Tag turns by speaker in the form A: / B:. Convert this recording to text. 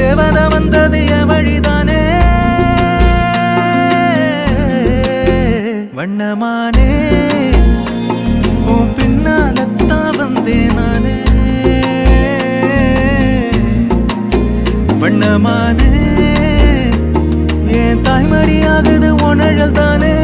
A: தேவதை வந்தது என் வழிதானே வண்ணமானே உன் பின்னாலத்தான் வந்தேன் நானே வண்ணமானே என் தாய்மடியாகுது உணழல் தானே